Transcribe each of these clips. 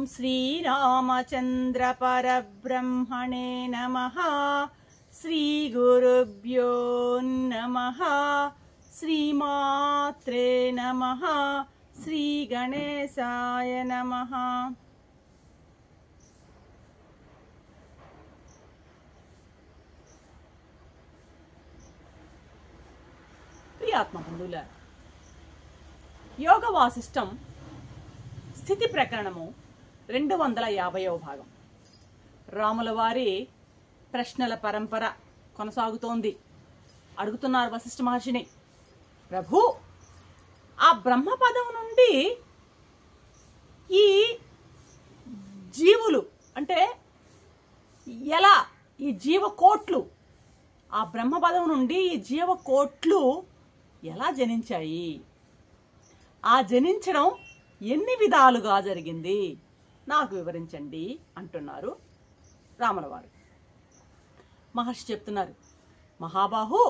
श्रीरामचंद्र परब्रह्मणे नमः। श्रीगुरुभ्यो नमः। श्रीमात्रे नमः। श्रीगणेशाय नमः। ప్రియాత్మ బంధువులారా, యోగ వాసిష్టం స్థితి ప్రకరణము 250వ భాగం. రాముల వారి ప్రశ్నల పరంపర కొనసాగుతోంది. అడుగుతున్నారు వశిష్ఠ మహర్షిని, ప్రభు ఆ బ్రహ్మపదం నుండి ఈ జీవులు అంటే ఎలా ఈ జీవకోట్లు ఆ బ్రహ్మపదం నుండి ఈ జీవకోట్లు ఎలా జనించాయి, ఆ జనించడం ఎన్ని విధాలుగా జరిగింది నాకు వివరించండి అంటున్నారు రాముల వారు. మహర్షి చెప్తున్నారు, మహాబాహు,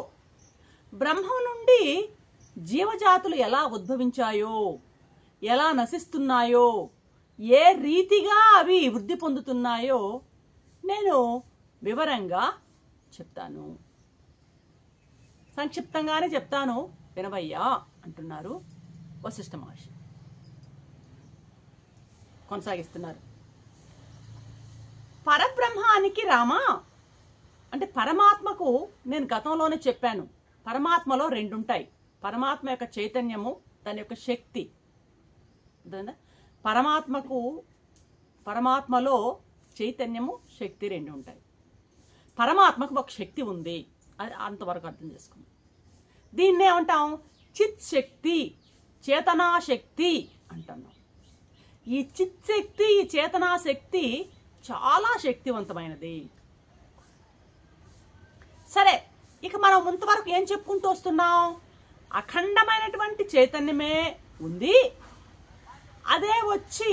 బ్రహ్మం నుండి జీవజాతులు ఎలా ఉద్భవించాయో, ఎలా నశిస్తున్నాయో, ఏ రీతిగా అవి వృద్ధి పొందుతున్నాయో నేను వివరంగా చెప్తాను, సంక్షిప్తంగానే చెప్తాను వినవయ్యా అంటున్నారు వశిష్ఠ మహర్షి. కొనసాగిస్తున్నారు, పరబ్రహ్మానికి రామా అంటే పరమాత్మకు నేను గతంలోనే చెప్పాను, పరమాత్మలో రెండు ఉంటాయి. పరమాత్మ యొక్క చైతన్యము, దాని యొక్క శక్తి. పరమాత్మలో చైతన్యము, శక్తి రెండు ఉంటాయి. పరమాత్మకు ఒక శక్తి ఉంది, అది అంతవరకు అర్థం చేసుకున్నాం. దీన్నే ఏమంటాం, చిత్ శక్తి, చేతనాశక్తి అంటున్నాం. ఈ చిత్ శక్తి, ఈ చేతనాశక్తి చాలా శక్తివంతమైనది. సరే, ఇక మనం ఇంతవరకు ఏం చెప్పుకుంటూ వస్తున్నాం, అఖండమైనటువంటి చైతన్యమే ఉంది, అదే వచ్చి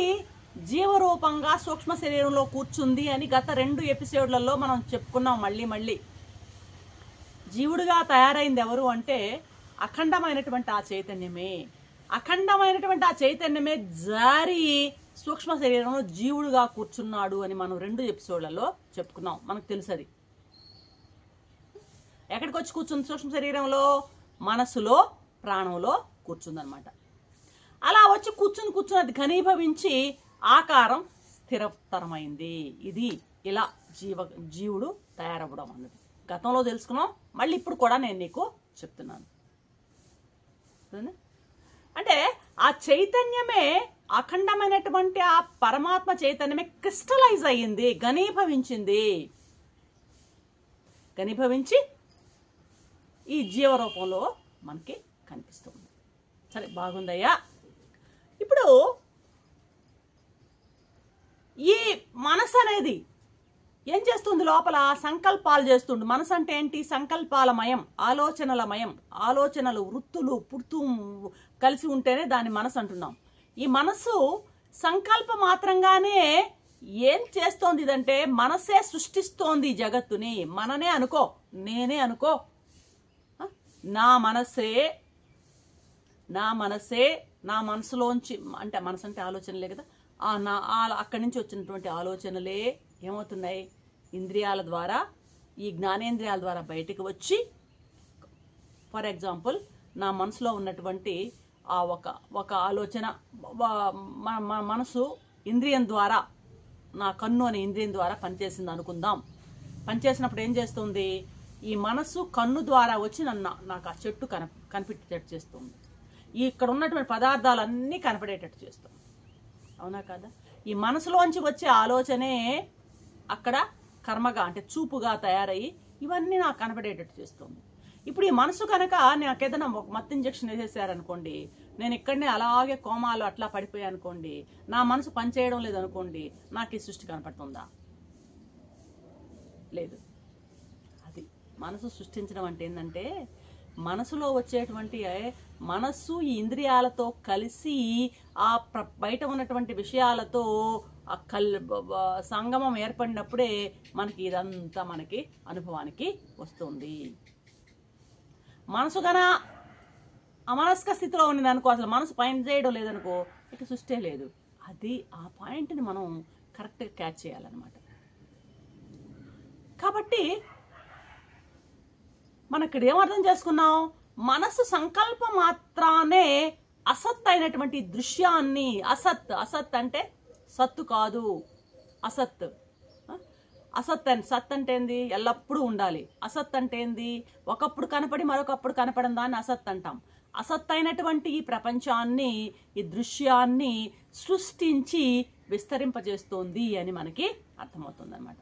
జీవరూపంగా సూక్ష్మ శరీరంలో కూర్చుంది అని గత 2 ఎపిసోడ్లలో మనం చెప్పుకున్నాం. మళ్ళీ జీవుడిగా తయారైంది ఎవరు అంటే అఖండమైనటువంటి ఆ చైతన్యమే. అఖండమైనటువంటి ఆ చైతన్యమే జారి సూక్ష్మ శరీరంలో జీవుడుగా కూర్చున్నాడు అని మనం 2 ఎపిసోడ్లలో చెప్పుకున్నాం. మనకు తెలుసు అది ఎక్కడికి వచ్చి కూర్చుంది, సూక్ష్మ శరీరంలో, మనసులో, ప్రాణంలో కూర్చుందనమాట. అలా వచ్చి కూర్చుని అది ఘనీభవించి ఆకారం స్థిరతరమైంది. ఇది ఇలా జీవుడు తయారవ్వడం అన్నది గతంలో తెలుసుకున్నాం. మళ్ళీ ఇప్పుడు కూడా నేను నీకు చెప్తున్నాను. అంటే ఆ చైతన్యమే, అఖండమైనటువంటి ఆ పరమాత్మ చైతన్యమే క్రిస్టలైజ్ అయ్యింది, ఘనీభవించి ఈ జీవరూపంలో మనకి కనిపిస్తుంది. సరే, బాగుందయ్యా. ఇప్పుడు ఈ మనసు అనేది ఏం చేస్తుంది, లోపల సంకల్పాలు చేస్తుంది. మనసు అంటే ఏంటి, సంకల్పాలమయం, ఆలోచనలమయం. ఆలోచనలు, వృత్తులు పుడుతూ కలిసి ఉంటేనే దాన్ని మనసు అంటున్నాం. ఈ మనసు సంకల్ప మాత్రంగానే ఏం చేస్తోంది ఇదంటే, మనసే సృష్టిస్తోంది జగత్తుని. మననే అనుకో, నేనే అనుకో, నా మనసే నా మనసులోంచి, అంటే మనసు అంటే ఆలోచనలే కదా, అక్కడి నుంచి వచ్చినటువంటి ఆలోచనలే ఏమవుతున్నాయి, ఇంద్రియాల ద్వారా, ఈ జ్ఞానేంద్రియాల ద్వారా బయటికి వచ్చి, ఫర్ ఎగ్జాంపుల్ నా మనసులో ఉన్నటువంటి ఆ ఒక ఆలోచన మనసు ఇంద్రియం ద్వారా, నా కన్ను అనే ఇంద్రియం ద్వారా పనిచేసింది అనుకుందాం. పనిచేసినప్పుడు ఏం చేస్తుంది, ఈ మనసు కన్ను ద్వారా వచ్చి నాకు ఆ చెట్టు కనిపించేటట్టు చేస్తుంది, ఇక్కడ ఉన్నటువంటి పదార్థాలన్నీ కనపడేటట్టు చేస్తుంది. అవునా కదా? ఈ మనసులోంచి వచ్చే ఆలోచనే అక్కడ కర్మగా, అంటే చూపుగా తయారయ్యి ఇవన్నీ నాకు కనపడేటట్టు చేస్తుంది. ఇప్పుడు ఈ మనసు కనుక నాకు ఏదైనా ఒక మత్తు ఇంజక్షన్ వేసేసారనుకోండి, నేను ఇక్కడనే అలాగే కోమాలు అట్లా పడిపోయా అనుకోండి, నా మనసు పనిచేయడం లేదనుకోండి, నాకు ఈ సృష్టి కనపడుతుందా? లేదు. అది మనసు సృష్టించడం అంటే ఏంటంటే, మనసులో వచ్చేటువంటి మనస్సు ఈ ఇంద్రియాలతో కలిసి ఆ బయట ఉన్నటువంటి విషయాలతో సంగమం ఏర్పడినప్పుడే మనకి ఇదంతా మనకి అనుభవానికి వస్తుంది. మనసు గన అమనస్క స్థితిలో ఉన్నది అనుకో, అసలు మనసు పని చేయడం లేదనుకో, ఇక సృష్టి లేదు. అది ఆ పాయింట్ని మనం కరెక్ట్గా క్యాచ్ చేయాలన్నమాట. కాబట్టి మనం ఇక్కడ ఏమర్థం చేసుకున్నాం, మనసు సంకల్ప మాత్రానే అసత్ అయినటువంటి దృశ్యాన్ని, అసత్ అంటే సత్తు కాదు, అసత్. సత్ అంటే ఏంది, ఎల్లప్పుడూ ఉండాలి. అసత్ అంటే ఏంది, ఒకప్పుడు కనపడి మరొకప్పుడు కనపడని దాన్ని అసత్ అంటాం. అసత్ అయినటువంటి ఈ ప్రపంచాన్ని, ఈ దృశ్యాన్ని సృష్టించి విస్తరింపజేస్తోంది అని మనకి అర్థమవుతుంది అన్నమాట.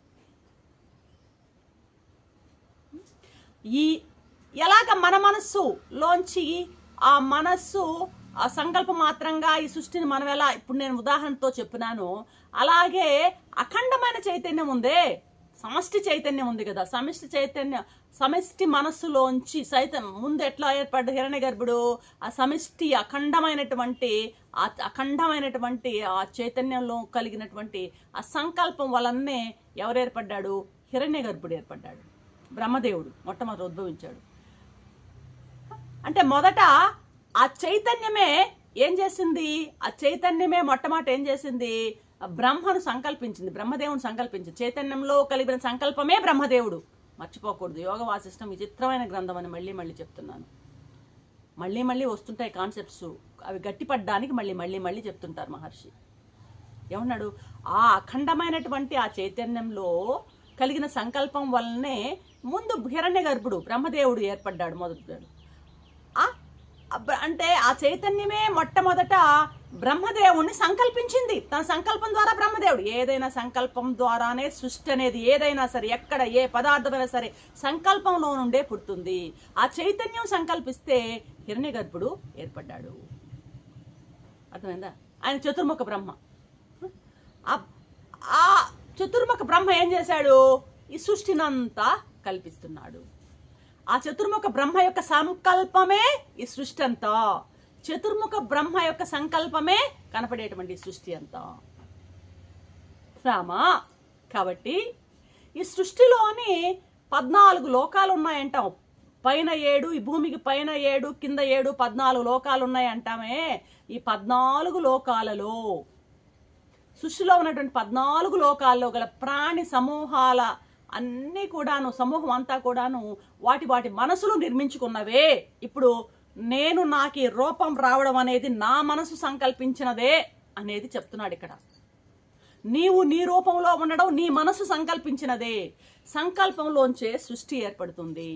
ఈ ఎలాగ మన మనస్సులోంచి ఆ మనస్సు ఆ సంకల్ప మాత్రంగా ఈ సృష్టిని మనం ఎలా, ఇప్పుడు నేను ఉదాహరణతో చెప్పినాను, అలాగే అఖండమైన చైతన్యం ఉందే, సమష్టి చైతన్యం ఉంది కదా, సమష్టి మనస్సులోంచి సైతం ముందు ఎట్లా ఏర్పడ్డ హిరణ్య గర్భుడు, ఆ సమష్టి అఖండమైనటువంటి ఆ చైతన్యంలో కలిగినటువంటి ఆ సంకల్పం వలనే ఎవరు ఏర్పడ్డాడు, హిరణ్య గర్భుడు ఏర్పడ్డాడు. బ్రహ్మదేవుడు మొట్టమొదటి ఉద్భవించాడు. అంటే మొదట ఆ చైతన్యమే ఏం చేసింది, ఆ చైతన్యమే మొట్టమొదటి ఏం చేసింది, బ్రహ్మను సంకల్పించింది, బ్రహ్మదేవుని సంకల్పించింది. చైతన్యంలో కలిగిన సంకల్పమే బ్రహ్మదేవుడు. మర్చిపోకూడదు. యోగ వాసిష్టం విచిత్రమైన గ్రంథం అని మళ్ళీ మళ్ళీ చెప్తున్నాను. మళ్ళీ వస్తుంటాయి కాన్సెప్ట్స్, అవి గట్టిపడ్డానికి మళ్ళీ చెప్తుంటారు మహర్షి. ఏమన్నాడు, ఆ అఖండమైనటువంటి ఆ చైతన్యంలో కలిగిన సంకల్పం వల్లనే ముందు హిరణ్య గర్భుడు బ్రహ్మదేవుడు ఏర్పడ్డాడు మొదటి. అంటే ఆ చైతన్యమే మొట్టమొదట బ్రహ్మదేవుణ్ణి సంకల్పించింది. తన సంకల్పం ద్వారా బ్రహ్మదేవుడు, ఏదైనా సంకల్పం ద్వారానే సృష్టి అనేది, ఏదైనా సరే, ఎక్కడ ఏ పదార్థమైనా సరే సంకల్పంలో నుండే పుడుతుంది. ఆ చైతన్యం సంకల్పిస్తే హిరణ్య గర్భుడు ఏర్పడ్డాడు. అర్థమైందా? ఆయన చతుర్ముఖ బ్రహ్మ. ఆ చతుర్ముఖ బ్రహ్మ ఏం చేశాడు, ఈ సృష్టినంతా కల్పిస్తున్నాడు. ఆ చతుర్ముఖ బ్రహ్మ యొక్క సంకల్పమే ఈ సృష్టి అంతా. చతుర్ముఖ బ్రహ్మ యొక్క సంకల్పమే కనపడేటువంటి సృష్టి అంతా. రామా, కాబట్టి ఈ సృష్టిలోని 14 లోకాలు ఉన్నాయంటాం. పైన 7, ఈ భూమికి పైన 7, కింద 7, 14 లోకాలు ఉన్నాయి అంటామే. ఈ 14 లోకాలలో, సృష్టిలో ఉన్నటువంటి 14 లోకాల్లో గల ప్రాణి సమూహాల అన్నీ కూడాను, సమూహం అంతా కూడాను వాటి మనసులు నిర్మించుకున్నవే. ఇప్పుడు నేను నాకు రూపం రావడం అనేది నా మనసు సంకల్పించినదే అనేది చెప్తున్నాడు ఇక్కడ. నీవు నీ రూపంలో ఉండడం నీ మనసు సంకల్పించినదే. సంకల్పంలోంచే సృష్టి ఏర్పడుతుంది.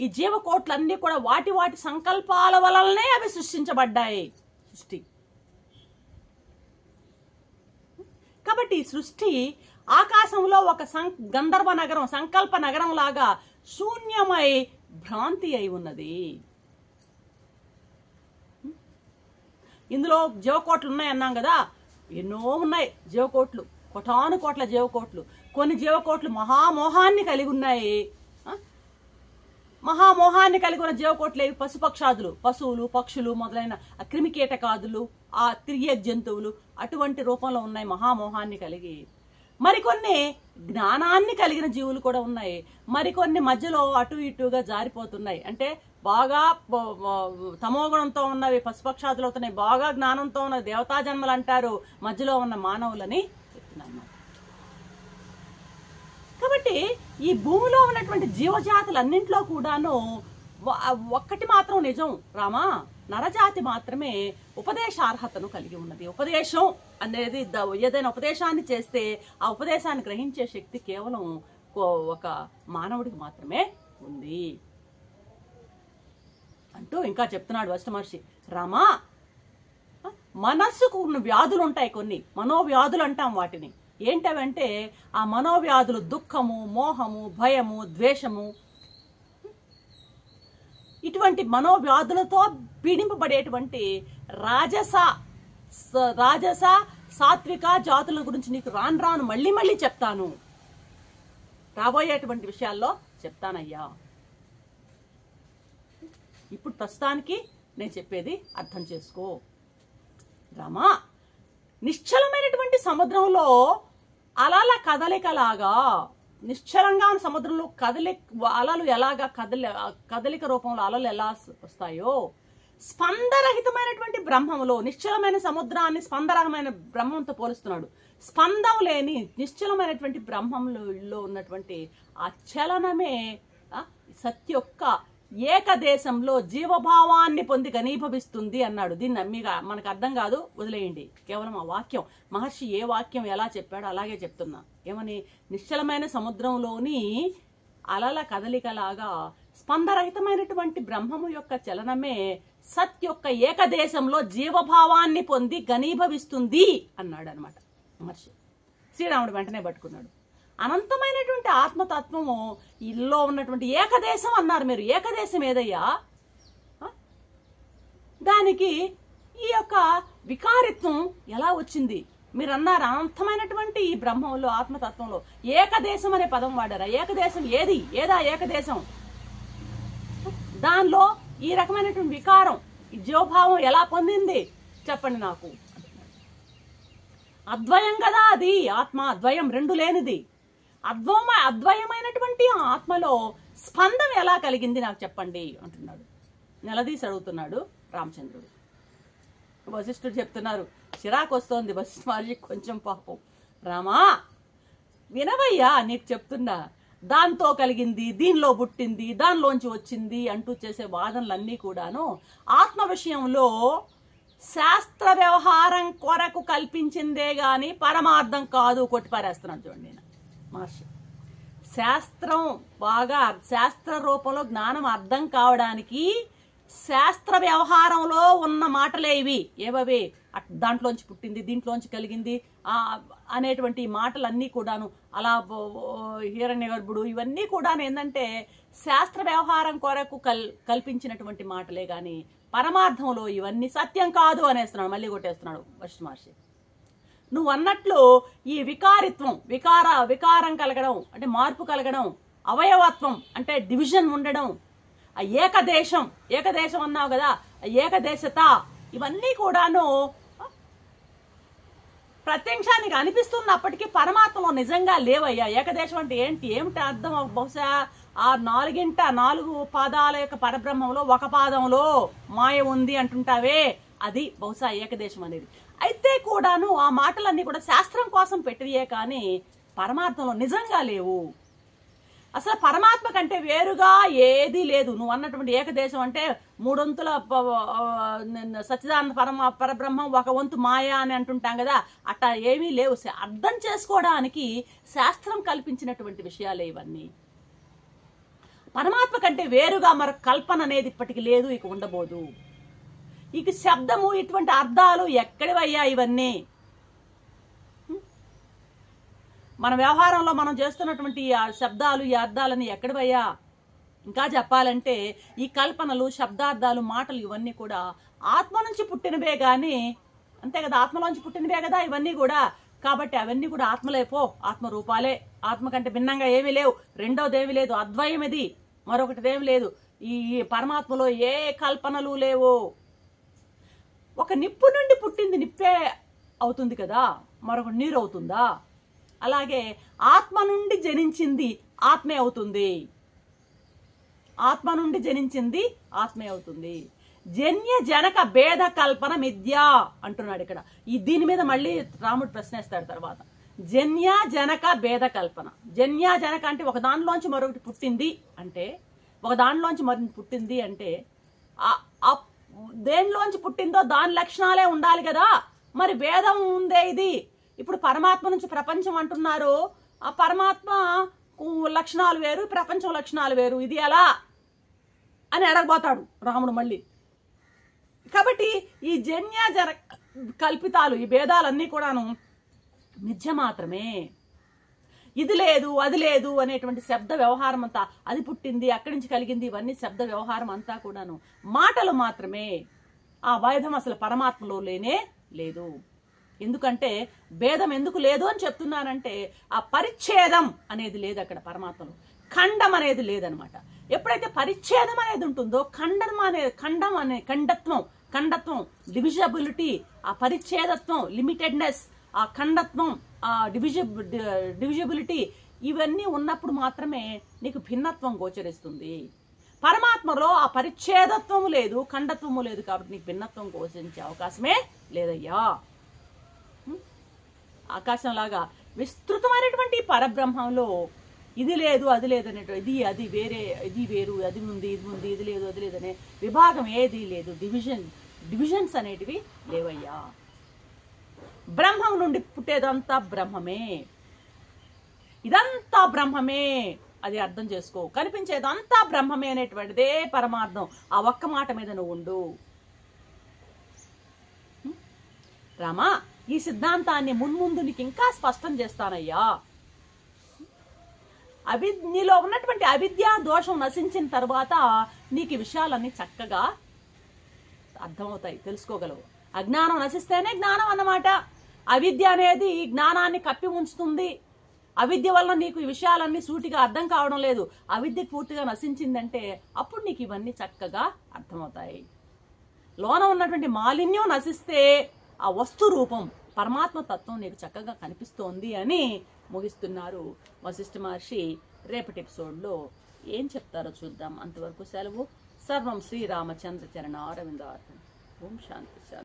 ఈ జీవకోట్లన్నీ కూడా వాటి సంకల్పాల వలనే అవి సృష్టించబడ్డాయి. సృష్టి కాబట్టి ఈ సృష్టి ఆకాశంలో ఒక గంధర్వ నగరం, సంకల్ప నగరం లాగా శూన్యమై భ్రాంతి అయి ఉన్నది. ఇందులో జీవకోట్లు ఉన్నాయి అన్నాం కదా, ఎన్నో ఉన్నాయి జీవకోట్లు, కోటాను కోట్ల జీవకోట్లు. కొన్ని జీవకోట్లు మహామోహాన్ని కలిగి ఉన్నాయి. మహామోహాన్ని కలిగి ఉన్న జీవకోట్లు ఏవి, పశుపక్షాదులు, పశువులు, పక్షులు మొదలైన క్రిమి కీటకాదులు, ఆ తిరిగే జంతువులు అటువంటి రూపంలో ఉన్నాయి మహామోహాన్ని కలిగి. మరికొన్ని జ్ఞానాన్ని కలిగిన జీవులు కూడా ఉన్నాయి. మరికొన్ని మధ్యలో అటు ఇటుగా జారిపోతున్నాయి. అంటే బాగా తమోగుణంతో ఉన్నవి పశుపక్షాదులు అవుతున్నాయి, బాగా జ్ఞానంతో ఉన్న దేవతా జన్మలు అంటారు మధ్యలో ఉన్న మానవులని చెప్తున్నాను. కాబట్టి ఈ భూమిలో ఉన్నటువంటి జీవజాతులన్నింటిలో కూడాను ఒక్కటి మాత్రం నిజం రామా, నరజాతి మాత్రమే ఉపదేశార్హతను కలిగి ఉన్నది. ఉపదేశం అనేది, ఏదైనా ఉపదేశాన్ని చేస్తే ఆ ఉపదేశాన్ని గ్రహించే శక్తి కేవలం ఒక మానవుడికి మాత్రమే ఉంది అంటూ ఇంకా చెప్తున్నాడు వశిష్ఠ మహర్షి. రామా, మనస్సుకు ఉన్న వ్యాధులు ఉంటాయి, కొన్ని మనోవ్యాధులు అంటాం వాటిని. ఏంటవంటే ఆ మనోవ్యాధులు దుఃఖము, మోహము, భయము, ద్వేషము, ఇటువంటి మనోవ్యాధులతో పీడింపబడేటువంటి రాజస సాత్విక జాతుల గురించి నీకు రాను మళ్ళీ చెప్తాను. రాబోయేటువంటి విషయాల్లో చెప్తానయ్యా. ఇప్పుడు ప్రస్తుతానికి నేను చెప్పేది అర్థం చేసుకో రామా. నిశ్చలమైనటువంటి సముద్రంలో అలల కదలికలాగా, నిశ్చలంగా ఉన్న సముద్రంలో అలలు ఎలాగా కదలిక రూపంలో అలలు ఎలా వస్తాయో, స్పందరహితమైనటువంటి బ్రహ్మములో, నిశ్చలమైన సముద్రాన్ని స్పందరహితమైన బ్రహ్మంతో పోలుస్తున్నాడు. స్పందం లేని నిశ్చలమైనటువంటి బ్రహ్మంలో ఉన్నటువంటి ఆ చలనమే సత్య యొక్క ఏకదేశంలో జీవభావాన్ని పొంది ఘనీభవిస్తుంది అన్నాడు. దీన్ని మనకు అర్థం కాదు, వదిలేయండి. కేవలం ఆ వాక్యం, మహర్షి ఏ వాక్యం ఎలా చెప్పాడో అలాగే చెప్తున్నా. ఏమని? నిశ్చలమైన సముద్రంలోని అలల కదలికలాగా స్పందరహితమైనటువంటి బ్రహ్మము యొక్క చలనమే సత్ యొక్క ఏకదేశంలో జీవభావాన్ని పొంది ఘనీభవిస్తుంది అన్నాడు అనమాట మహర్షి. శ్రీరాముడు వెంటనే పట్టుకున్నాడు. అనంతమైనటువంటి ఆత్మతత్వము ఇల్లో ఉన్నటువంటి ఏకదేశం అన్నారు మీరు. ఏకదేశం ఏదయ్యా? దానికి ఈ యొక్క వికారిత్వం ఎలా వచ్చింది? మీరు అన్నారు అనంతమైనటువంటి ఈ బ్రహ్మంలో, ఆత్మతత్వంలో ఏకదేశం అనే పదం వాడారా? ఏకదేశం ఏదా ఏకదేశం? దానిలో ఈ రకమైనటువంటి వికారం, ఈ జీవభావం ఎలా పొందింది చెప్పండి నాకు. అద్వయం కదా అది. ఆత్మ అద్వయం, రెండు లేనిది. అద్వయమైనటువంటి ఆత్మలో స్పందం ఎలా కలిగింది నాకు చెప్పండి అంటున్నాడు. నిలదీసి అడుగుతున్నాడు రామచంద్రుడు. వశిష్ఠుడు చెప్తున్నారు, చిరాకు వస్తోంది వశిష్ఠ మహర్షి కొంచెం. పాపం, రామా వినవయ్యా, నీకు చెప్తున్నా, దాంతో కలిగింది, దీనిలో పుట్టింది, దానిలోంచి వచ్చింది అంటూ చేసే వాదనలన్నీ కూడాను ఆత్మ విషయంలో శాస్త్ర వ్యవహారం కొరకు కల్పించిందే గాని పరమార్థం కాదు. కొట్టిపారేస్తున్నాడు చూడండి నేను మహర్షి. శాస్త్రం బాగా శాస్త్ర రూపంలో జ్ఞానం అర్థం కావడానికి శాస్త్ర వ్యవహారంలో ఉన్న మాటలే ఇవి. ఏవవి? దాంట్లోంచి పుట్టింది, దీంట్లోంచి కలిగింది అనేటువంటి మాటలన్నీ కూడాను, అలా హిరణ్యగర్భుడు, ఇవన్నీ కూడా ఏంటంటే శాస్త్ర వ్యవహారం కొరకు కల్పించినటువంటి మాటలే గాని పరమార్థంలో ఇవన్నీ సత్యం కాదు అనేస్తున్నాడు. మళ్ళీ కొట్టేస్తున్నాడు వశిష్ఠ మహర్షి. నువ్వు అన్నట్లు ఈ వికారిత్వం, వికారం కలగడం అంటే మార్పు కలగడం, అవయవత్వం అంటే డివిజన్ ఉండడం, ఆ ఏకదేశం అన్నావు కదా, ఏకదేశత, ఇవన్నీ కూడాను ప్రత్యక్షానికి అనిపిస్తున్నప్పటికీ పరమాత్మలో నిజంగా లేవయ్యా. ఏకదేశం అంటే ఏమిటి అర్థం? బహుశా ఆ 4 పాదాల యొక్క పరబ్రహ్మంలో ఒక పాదంలో మాయ ఉంది అంటుంటావే, అది బహుశా ఏకదేశం అనేది. అయితే కూడాను ఆ మాటలన్నీ కూడా శాస్త్రం కోసం పెట్టియే కానీ పరమాత్మలో నిజంగా లేవు. అసలు పరమాత్మ కంటే వేరుగా ఏదీ లేదు. నువ్వు అన్నటువంటి ఏకదేశం అంటే 3 వంతుల సచ్చిదానంద పరబ్రహ్మం, 1 వంతు మాయ అని అంటుంటాం కదా, అట్టా ఏమీ లేవు. అర్థం చేసుకోవడానికి శాస్త్రం కల్పించినటువంటి విషయాలే ఇవన్నీ. పరమాత్మ కంటే వేరుగా మరొక కల్పన అనేది ఇప్పటికి లేదు, ఇక ఉండబోదు. ఇక శబ్దము, ఇటువంటి అర్థాలు ఎక్కడివయ్యా ఇవన్నీ? మన వ్యవహారంలో మనం చేస్తున్నటువంటి ఆ శబ్దాలు, ఈ అర్థాలని ఎక్కడివయ్యా? ఇంకా చెప్పాలంటే ఈ కల్పనలు, శబ్దార్థాలు, మాటలు ఇవన్నీ కూడా ఆత్మ నుంచి పుట్టినవే గాని, అంతే కదా, ఆత్మలోంచి పుట్టినవే కదా ఇవన్నీ కూడా. కాబట్టి అవన్నీ కూడా ఆత్మలే, ఆత్మ రూపాలే. ఆత్మ కంటే భిన్నంగా ఏమీ లేవు. రెండోది ఏమీ లేదు, అద్వయం ఇది, మరొకటిదేమి లేదు. ఈ పరమాత్మలో ఏ కల్పనలు లేవు. ఒక నిప్పు నుండి పుట్టింది నిప్పే అవుతుంది కదా, మరొక నీరు అవుతుందా? అలాగే ఆత్మ నుండి జనించింది ఆత్మే అవుతుంది. ఆత్మ నుండి జనించింది ఆత్మే అవుతుంది. జన్య జనక భేద కల్పన మిథ్య అంటున్నాడు ఇక్కడ. దీని మీద మళ్ళీ రాముడు ప్రశ్నిస్తాడు తర్వాత. జన్య జనక భేద కల్పన. జన్య జనక అంటే ఒక దానిలోంచి మరొకటి పుట్టింది అంటే, ఒక దానిలోంచి మరొకటి పుట్టింది అంటే దేనిలోంచి పుట్టిందో దాని లక్షణాలే ఉండాలి కదా. మరి భేదం ఉందే ఇది. ఇప్పుడు పరమాత్మ నుంచి ప్రపంచం అంటున్నారు, ఆ పరమాత్మ లక్షణాలు వేరు, ప్రపంచం లక్షణాలు వేరు, ఇది ఎలా అని అడగబోతాడు రాముడు మళ్ళీ. కాబట్టి ఈ జన్య జన కల్పితాలు, ఈ భేదాలన్నీ కూడాను మిథ్య మాత్రమే. ఇది లేదు, అది లేదు అనేటువంటి శబ్ద వ్యవహారం అంతా, అది పుట్టింది, అక్కడి నుంచి కలిగింది, ఇవన్నీ శబ్ద వ్యవహారం అంతా కూడాను మాటలు మాత్రమే. ఆ భేదం అసలు పరమాత్మలో లేనే లేదు. ఎందుకంటే భేదం ఎందుకు లేదు అని చెప్తున్నానంటే, ఆ పరిచ్ఛేదం అనేది లేదు అక్కడ పరమాత్మలో. ఖండం అనేది లేదనమాట. ఎప్పుడైతే పరిచ్ఛేదం అనేది ఉంటుందో ఖండత్వం, డివిజబిలిటీ, ఆ పరిచ్ఛేదత్వం, లిమిటెడ్నెస్, ఆ ఖండత్వం, ఆ డివిజబిలిటీ, ఇవన్నీ ఉన్నప్పుడు మాత్రమే నీకు భిన్నత్వం గోచరిస్తుంది. పరమాత్మలో ఆ పరిచ్ఛేదత్వము లేదు, ఖండత్వము లేదు, కాబట్టి నీకు భిన్నత్వం కోసించే అవకాశమే లేదయ్యా. ఆకాశంలాగా విస్తృతమైనటువంటి పరబ్రహ్మంలో ఇది లేదు అది లేదు అనేటువంటి ఇది అది వేరే, ఇది వేరు, అది ఉంది ఇది ఉంది, ఇది లేదు అది లేదు అనే విభాగం ఏది లేదు. డివిజన్స్ అనేటివి లేవయ్యా. బ్రహ్మం నుండి పుట్టేదంతా బ్రహ్మమే, ఇదంతా బ్రహ్మమే, అది అర్థం చేసుకో. కనిపించేదంతా బ్రహ్మమే అనేటువంటిదే పరమార్థం. ఆ ఒక్క మాట మీద నువ్వు ఉండు రామా. ఈ సిద్ధాంతాన్ని మున్ముందు నీకు ఇంకా స్పష్టం చేస్తానయ్యా. నీలో ఉన్నటువంటి అవిద్యా దోషం నశించిన తర్వాత నీకు ఈ విషయాలన్నీ చక్కగా అర్థమవుతాయి, తెలుసుకోగలవు. అజ్ఞానం నశిస్తేనే జ్ఞానం అన్నమాట. అవిద్య అనేది జ్ఞానాన్ని కప్పి ఉంచుతుంది. అవిద్య వల్ల నీకు ఈ విషయాలన్నీ సూటిగా అర్థం కావడం లేదు. అవిద్య పూర్తిగా నశించిందంటే అప్పుడు నీకు ఇవన్నీ చక్కగా అర్థమవుతాయి. లోన ఉన్నటువంటి మాలిన్యం నశిస్తే ఆ వస్తు రూపం పరమాత్మ తత్వం నీకు చక్కగా కనిపిస్తోంది అని ముగిస్తున్నారు వశిష్ఠ మహర్షి. రేపటి ఎపిసోడ్లో ఏం చెప్తారో చూద్దాం. అంతవరకు సెలవు. సర్వం శ్రీరామచంద్ర చరణారవిందార్పణం. ఓం శాంతి శాంతి.